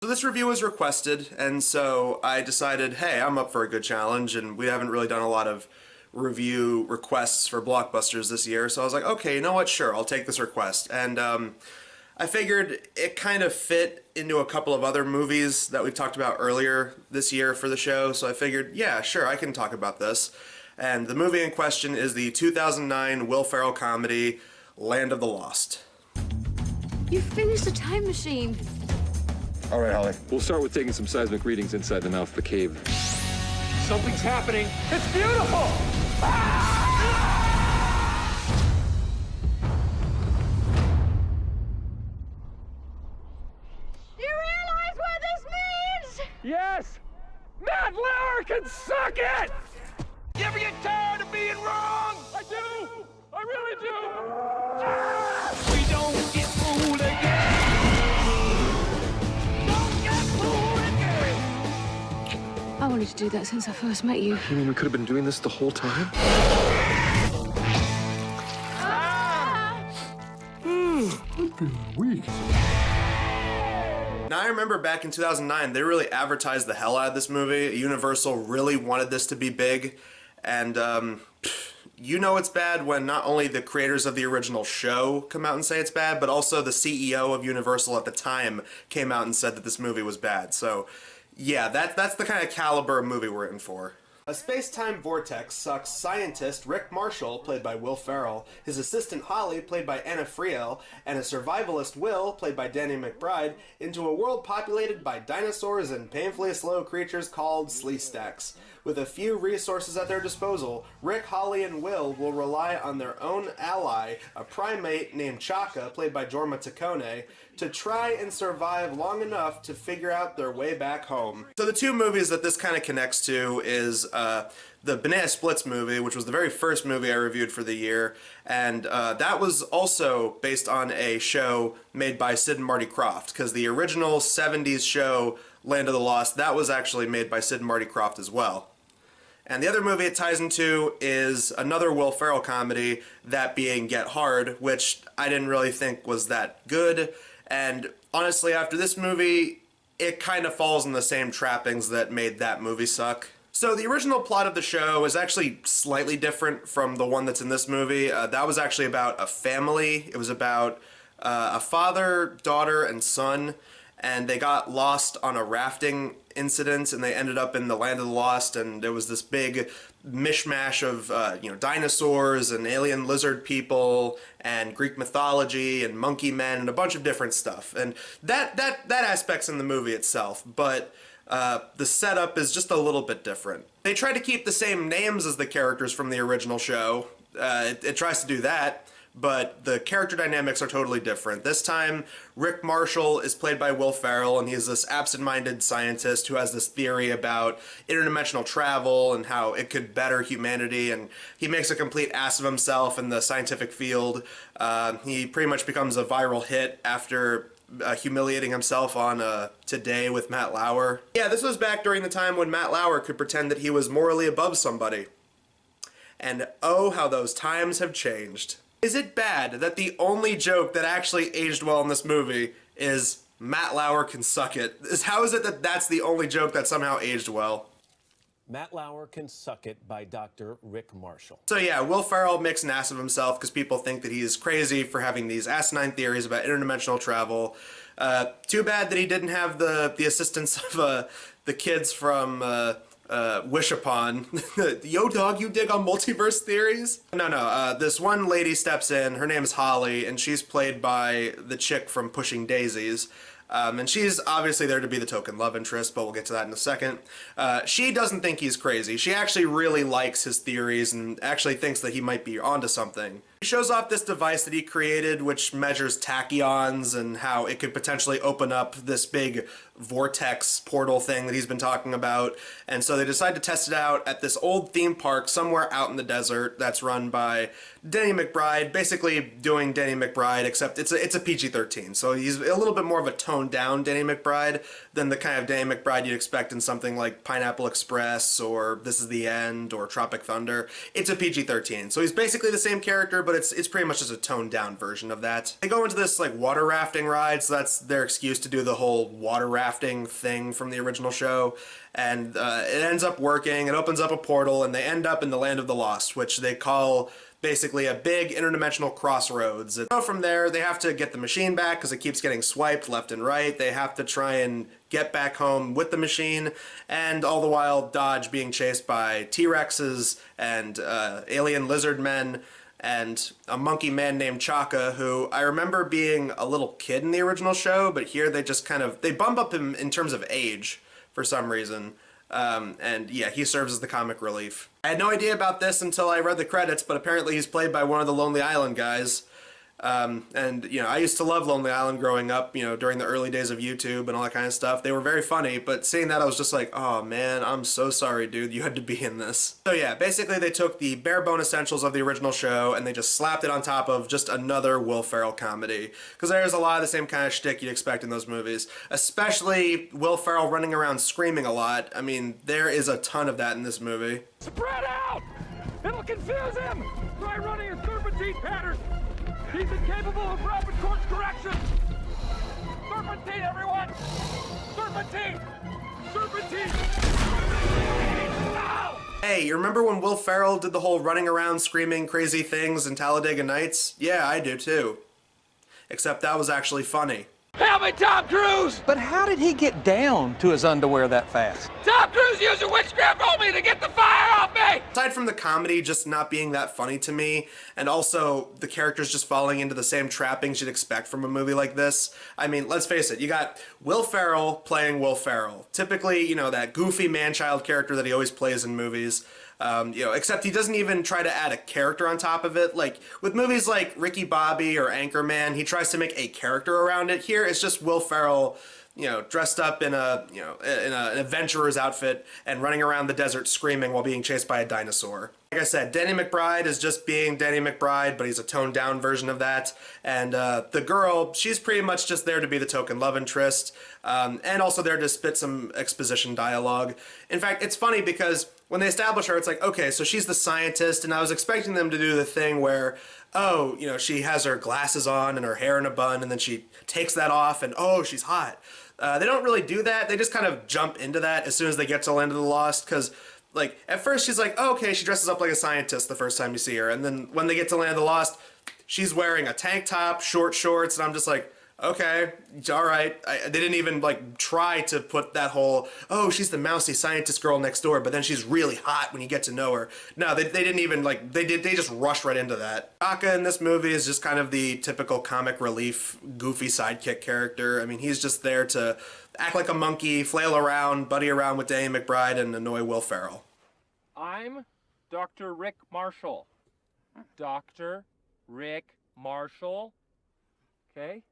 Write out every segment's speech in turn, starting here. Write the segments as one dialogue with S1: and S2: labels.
S1: So this review was requested, and so I decided, hey, I'm up for a good challenge, and we haven't really done a lot of review requests for Blockbusters this year, so I was like, okay, you know what, sure, I'll take this request. And I figured it kind of fit into a couple of other movies that we talked about earlier this year for the show, so I figured, yeah, sure, I can talk about this. And the movie in question is the 2009 Will Ferrell comedy, Land of the Lost.
S2: You finished the time machine.
S3: All right, Holly.
S4: We'll start with taking some seismic readings inside the mouth of the cave.
S5: Something's happening. It's beautiful!
S2: Do you realize what this means?
S5: Yes! Matt Lauer can suck it! You ever get tired of being wrong? I do! I really do! We don't get fooled again! Don't get fooled again!
S2: I wanted to do that since I first met you.
S4: You mean we could have been doing this the whole time?
S3: I've been weak.
S1: Now I remember back in 2009, they really advertised the hell out of this movie. Universal really wanted this to be big, and you know it's bad when not only the creators of the original show come out and say it's bad, but also the CEO of Universal at the time came out and said that this movie was bad. So yeah, that's the kind of caliber of movie we're in for. A space-time vortex sucks scientist Rick Marshall, played by Will Ferrell, his assistant Holly, played by Anna Friel, and a survivalist Will, played by Danny McBride, into a world populated by dinosaurs and painfully slow creatures called Sleestaks. With a few resources at their disposal, Rick, Holly, and Will rely on their own ally, a primate named Chaka, played by Jorma Taccone, to try and survive long enough to figure out their way back home. So the two movies that this kind of connects to is the Banana Splits movie, which was the very first movie I reviewed for the year, and that was also based on a show made by Sid and Marty Kroft, because the original 70s show, Land of the Lost, that was actually made by Sid and Marty Kroft as well. And the other movie it ties into is another Will Ferrell comedy, that being Get Hard, which I didn't really think was that good. And honestly, after this movie, it kind of falls in the same trappings that made that movie suck. So the original plot of the show is actually slightly different from the one that's in this movie. That was actually about a family. It was about a father, daughter, and son, and they got lost on a rafting incident, and they ended up in the Land of the Lost, and there was this big mishmash of dinosaurs and alien lizard people and Greek mythology and monkey men and a bunch of different stuff, and that aspect's in the movie itself, but the setup is just a little bit different. They try to keep the same names as the characters from the original show. It tries to do that, but the character dynamics are totally different. This time, Rick Marshall is played by Will Ferrell, and he's this absent-minded scientist who has this theory about interdimensional travel and how it could better humanity, and he makes a complete ass of himself in the scientific field. He pretty much becomes a viral hit after humiliating himself on Today with Matt Lauer. Yeah, this was back during the time when Matt Lauer could pretend that he was morally above somebody. And oh, how those times have changed. Is it bad that the only joke that actually aged well in this movie is Matt Lauer can suck it? How is it that that's the only joke that somehow aged well?
S6: Matt Lauer Can Suck It by Dr. Rick Marshall.
S1: So yeah, Will Ferrell makes an ass of himself because people think that he's crazy for having these asinine theories about interdimensional travel. Too bad that he didn't have the assistance of the kids from Wish Upon. Yo dog, you dig on multiverse theories? No, this one lady steps in, her name's Holly, and she's played by the chick from Pushing Daisies. And she's obviously there to be the token love interest, but we'll get to that in a second. She doesn't think he's crazy. She actually really likes his theories and actually thinks that he might be onto something. He shows off this device that he created, which measures tachyons and how it could potentially open up this big vortex portal thing that he's been talking about. And so they decide to test it out at this old theme park somewhere out in the desert that's run by Danny McBride, basically doing Danny McBride, except it's a PG-13. So he's a little bit more of a toned down Danny McBride than the kind of Danny McBride you'd expect in something like Pineapple Express or This Is the End or Tropic Thunder. It's a PG-13. So he's basically the same character, but it's pretty much just a toned down version of that. They go into this like water rafting ride, so that's their excuse to do the whole water rafting thing from the original show. And it ends up working. It opens up a portal, and they end up in the Land of the Lost, which they call basically a big interdimensional crossroads. So from there, they have to get the machine back because it keeps getting swiped left and right. They have to try and get back home with the machine, and all the while dodge being chased by T-Rexes and alien lizard men and a monkey man named Chaka, who I remember being a little kid in the original show, but here they just they bump up him in terms of age for some reason. And yeah, he serves as the comic relief. I had no idea about this until I read the credits, but apparently he's played by one of the Lonely Island guys. And, you know, I used to love Lonely Island growing up, you know, during the early days of YouTube and all that kind of stuff. They were very funny, but seeing that I was just like, oh man, I'm so sorry, dude, you had to be in this. So yeah, basically they took the bare bone essentials of the original show and they just slapped it on top of just another Will Ferrell comedy. Because there's a lot of the same kind of shtick you'd expect in those movies. Especially Will Ferrell running around screaming a lot. I mean, there is a ton of that in this movie.
S5: Spread out! It'll confuse him! Try running a serpentine pattern! He's incapable of rapid course correction! Serpentine, everyone! Serpentine! Serpentine! Now!
S1: Hey, you remember when Will Ferrell did the whole running around screaming crazy things in Talladega Nights? Yeah, I do too. Except that was actually funny.
S5: Help me, Tom Cruise!
S7: But how did he get down to his underwear that fast?
S5: Tom Cruise used a witchcraft on me to get the fire off me!
S1: Aside from the comedy just not being that funny to me, and also the characters just falling into the same trappings you'd expect from a movie like this, I mean, let's face it, you got Will Ferrell playing Will Ferrell. Typically, you know, that goofy man-child character that he always plays in movies. You know, except he doesn't even try to add a character on top of it. Like, with movies like Ricky Bobby or Anchorman, he tries to make a character around it. Here, it's just Will Ferrell, you know, dressed up in an adventurer's outfit and running around the desert screaming while being chased by a dinosaur. Like I said, Danny McBride is just being Danny McBride, but he's a toned-down version of that. And the girl, she's pretty much just there to be the token love interest, and also there to spit some exposition dialogue. In fact, it's funny because when they establish her, it's like, okay, so she's the scientist, and I was expecting them to do the thing where, oh, you know, she has her glasses on and her hair in a bun, and then she takes that off, and oh, she's hot. They don't really do that. They just kind of jump into that as soon as they get to Land of the Lost, because, like, at first she's like, oh, okay, she dresses up like a scientist the first time you see her, and then when they get to Land of the Lost, she's wearing a tank top, short shorts, and I'm just like, okay, all right. They didn't even, like, try to put that whole, oh, she's the mousy scientist girl next door, but then she's really hot when you get to know her. No, they didn't even, like, they just rushed right into that. Chaka in this movie is just kind of the typical comic relief, goofy sidekick character. I mean, he's just there to act like a monkey, flail around, buddy around with Danny McBride, and annoy Will Ferrell.
S5: I'm Dr. Rick Marshall. Dr. Rick Marshall. Okay?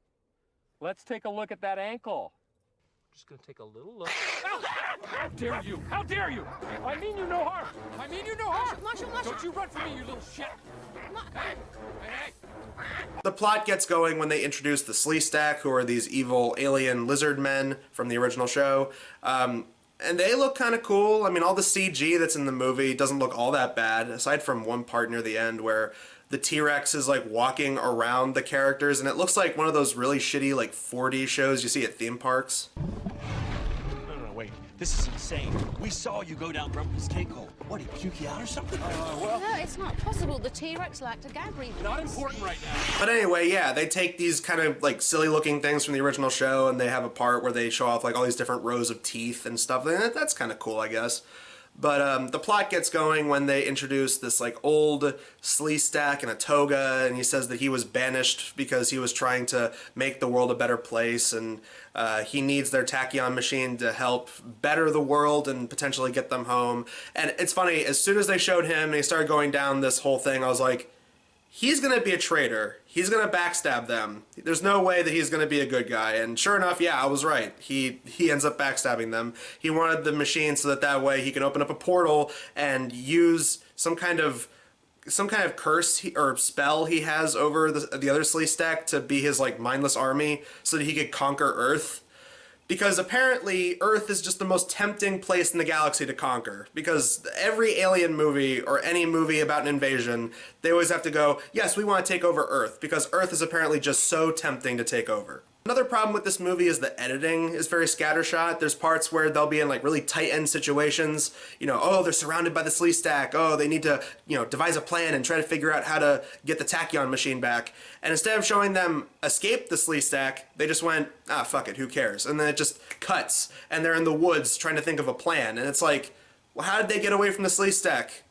S5: Let's take a look at that ankle. I'm just gonna take a little look. How dare you? How dare you? I mean you no harm. I mean you no harm.
S2: Marshall.
S5: Don't you run from me, you little shit. Hey, hey.
S1: The plot gets going when they introduce the Sleestack, who are these evil alien lizard men from the original show. And they look kind of cool. I mean, all the CG that's in the movie doesn't look all that bad, aside from one part near the end where the T-Rex is, like, walking around the characters, and it looks like one of those really shitty, like, 4D shows you see at theme parks.
S8: No, wait. This is insane. We saw you go down Grumpy's cake hole. What, he puke you out or something?
S2: No, it's not possible. The T-Rex lacked a gag reflex.
S5: Not important right now.
S1: But anyway, yeah, they take these kind of, like, silly-looking things from the original show, and they have a part where they show off, like, all these different rows of teeth and stuff. And that's kind of cool, I guess. But the plot gets going when they introduce this, like, old Sleestack in a toga, and he says that he was banished because he was trying to make the world a better place, and he needs their tachyon machine to help better the world and potentially get them home. And it's funny, as soon as they showed him and he started going down this whole thing, I was like, he's going to be a traitor. He's going to backstab them. There's no way that he's going to be a good guy. And sure enough, yeah, I was right. He ends up backstabbing them. He wanted the machine so that way he can open up a portal and use some kind of curse or spell he has over the other Sleestack to be his, like, mindless army so that he could conquer Earth. Because apparently Earth is just the most tempting place in the galaxy to conquer. Because every alien movie or any movie about an invasion, they always have to go, yes, we want to take over Earth, because Earth is apparently just so tempting to take over. Another problem with this movie is the editing is very scattershot. There's parts where they'll be in like really tight end situations. You know, oh, they're surrounded by the slee stack. Oh, they need to, you know, devise a plan and try to figure out how to get the tachyon machine back. And instead of showing them escape the slee stack, they just went, ah, fuck it, who cares? And then it just cuts, and they're in the woods trying to think of a plan. And it's like, well, how did they get away from the slee stack?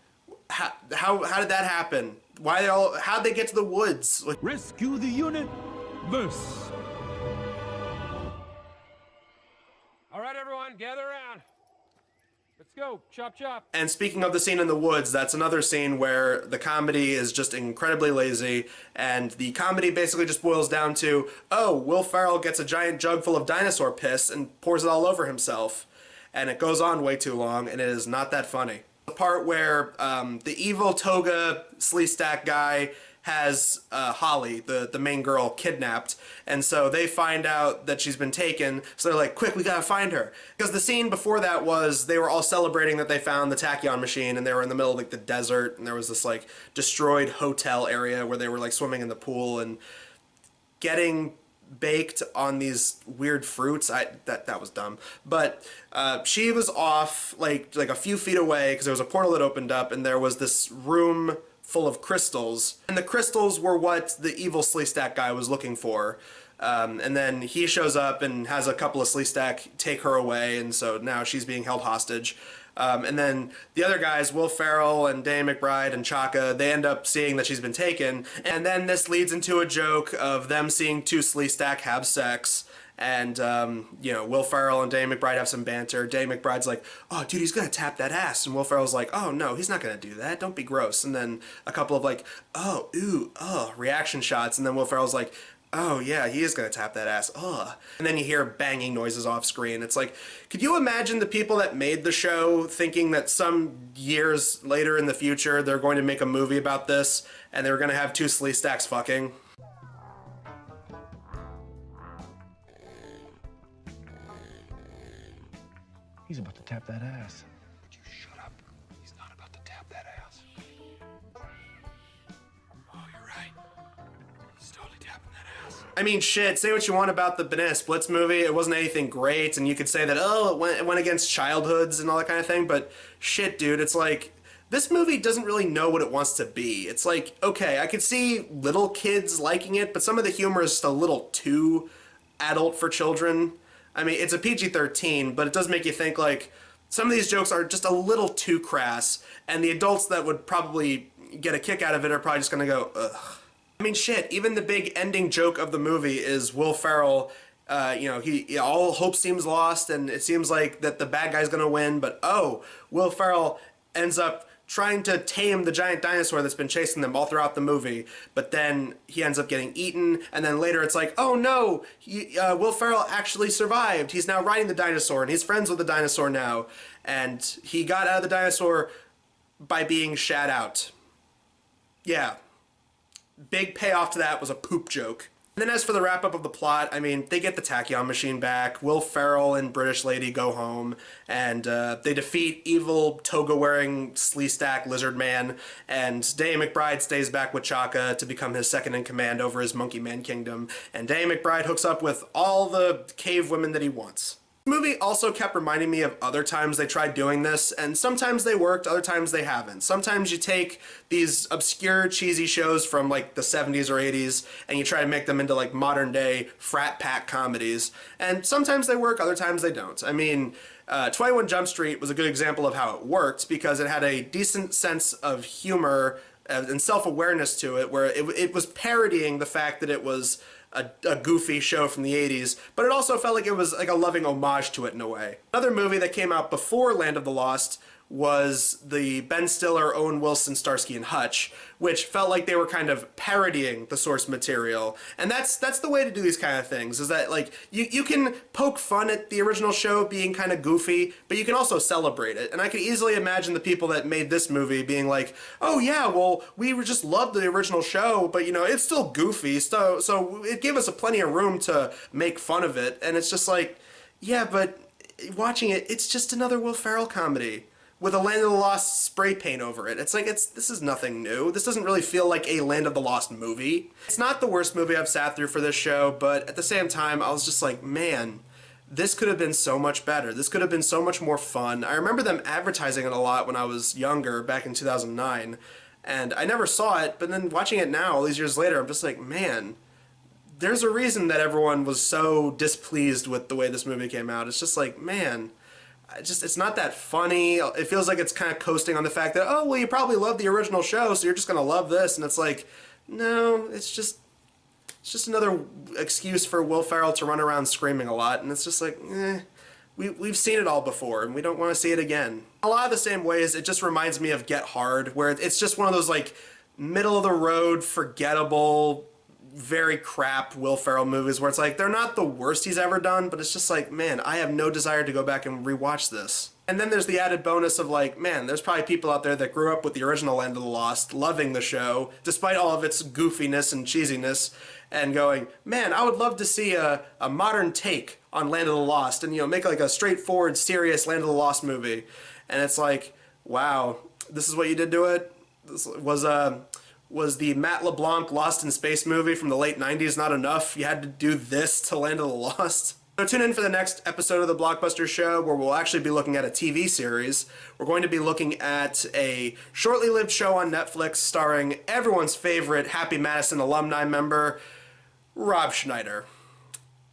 S1: How did that happen? How'd they get to the woods? Like,
S5: Rescue the unit. Verse. All right, everyone, gather around. Let's go. Chop, chop.
S1: and speaking of the scene in the woods, that's another scene where the comedy is just incredibly lazy, and the comedy basically just boils down to, oh, Will Ferrell gets a giant jug full of dinosaur piss and pours it all over himself. And it goes on way too long, and it is not that funny. The part where the evil toga slee stack guy has Holly, the main girl, kidnapped, and so they find out that she's been taken, so they're like, quick, we gotta find her. Because the scene before that was they were all celebrating that they found the tachyon machine, and they were in the middle of like the desert, and there was this like destroyed hotel area where they were like swimming in the pool and getting baked on these weird fruits. That was dumb. But she was off like a few feet away because there was a portal that opened up, and there was this room full of crystals, and the crystals were what the evil slee stack guy was looking for. And then he shows up and has a couple of slee stack take her away, and so now she's being held hostage. And then the other guys, Will Ferrell and Danny McBride and Chaka, they end up seeing that she's been taken, and then this leads into a joke of them seeing two slee stack have sex. And, you know, Will Ferrell and Danny McBride have some banter. Danny McBride's like, oh, dude, he's gonna tap that ass. And Will Ferrell's like, oh, no, he's not gonna do that. Don't be gross. And then a couple of like, oh, ooh, reaction shots. And then Will Ferrell's like, oh, yeah, he is gonna tap that ass. And then you hear banging noises off screen. It's like, could you imagine the people that made the show thinking that some years later in the future they're going to make a movie about this and they were gonna have two slee stacks fucking?
S8: He's about to tap that ass.
S3: Would you shut up? He's not about to tap that ass. Oh, you're right. He's totally tapping that ass.
S1: I mean, shit, say what you want about the Banana Splits movie. It wasn't anything great, and you could say that, oh, it went against childhoods and all that kind of thing, but shit, dude, it's like, this movie doesn't really know what it wants to be. It's like, okay, I could see little kids liking it, but some of the humor is just a little too adult for children. I mean, it's a PG-13, but it does make you think, like, some of these jokes are just a little too crass, and the adults that would probably get a kick out of it are probably just gonna go, ugh. I mean, shit, even the big ending joke of the movie is Will Ferrell, you know, all hope seems lost, and it seems like that the bad guy's gonna win, but oh, Will Ferrell ends up trying to tame the giant dinosaur that's been chasing them all throughout the movie, but then he ends up getting eaten, and then later it's like, oh no, Will Ferrell actually survived. He's now riding the dinosaur, and he's friends with the dinosaur now, and he got out of the dinosaur by being shat out. Yeah. Big payoff to that was a poop joke. And then as for the wrap-up of the plot, I mean, they get the tachyon machine back, Will Ferrell and British lady go home, and they defeat evil toga-wearing slee-stack lizard man, and Danny McBride stays back with Chaka to become his second-in-command over his monkey man kingdom, and Danny McBride hooks up with all the cave women that he wants. The movie also kept reminding me of other times they tried doing this, and sometimes they worked, other times they haven't. Sometimes you take these obscure, cheesy shows from like the 70s or 80s, and you try to make them into like modern day frat pack comedies, and sometimes they work, other times they don't. I mean, 21 Jump Street was a good example of how it worked, because it had a decent sense of humor and self-awareness to it, where it was parodying the fact that it was a goofy show from the 80s, but it also felt like it was like a loving homage to it in a way. Another movie that came out before Land of the Lost was the Ben Stiller, Owen Wilson, Starsky and Hutch, which felt like they were kind of parodying the source material. And that's the way to do these kind of things, is that like you can poke fun at the original show being kind of goofy, but you can also celebrate it. And I could easily imagine the people that made this movie being like, oh yeah, well, we just loved the original show, but you know, it's still goofy, so it gave us plenty of room to make fun of it. And it's just like, Yeah, but watching it, it's just another Will Ferrell comedy with a Land of the Lost spray paint over it. It's like, this is nothing new. This doesn't really feel like a Land of the Lost movie. It's not the worst movie I've sat through for this show, but at the same time, I was just like, man, this could have been so much better. This could have been so much more fun. I remember them advertising it a lot when I was younger, back in 2009, and I never saw it, but then watching it now, all these years later, I'm just like, man, there's a reason that everyone was so displeased with the way this movie came out. It's just like, man, it's not that funny. It feels like it's kind of coasting on the fact that, oh, well, you probably love the original show, so you're just going to love this. And it's like, no, it's just another excuse for Will Ferrell to run around screaming a lot. And it's just like, we've seen it all before, and we don't want to see it again. A lot of the same ways, it just reminds me of Get Hard, where it's just one of those, like, middle-of-the-road, forgettable, very crap Will Ferrell movies where it's like, they're not the worst he's ever done, but it's just like, man, I have no desire to go back and rewatch this. And then there's the added bonus of like, man, there's probably people out there that grew up with the original Land of the Lost, loving the show, despite all of its goofiness and cheesiness, and going, man, I would love to see a modern take on Land of the Lost, and, you know, make like a straightforward, serious Land of the Lost movie. And it's like, wow, this is what you did to it? This was the Matt LeBlanc Lost in Space movie from the late 90s not enough? You had to do this to Land of the Lost? So tune in for the next episode of the Blockbusters show, where we'll actually be looking at a TV series. We're going to be looking at a shortly lived show on Netflix starring everyone's favorite Happy Madison alumni member, Rob Schneider.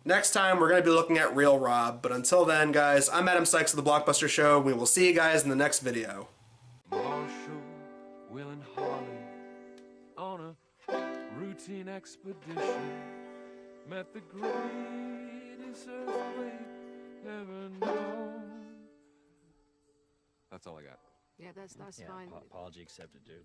S1: Next time, we're going to be looking at Real Rob. But until then, guys, I'm Adam Sykes of the Blockbuster show. We will see you guys in the next video.
S3: Marshall, Will, and Harley on a routine expedition met the greatest earthquake ever known.
S4: That's all I got.
S2: Yeah, that's fine.
S8: Apology accepted, dude.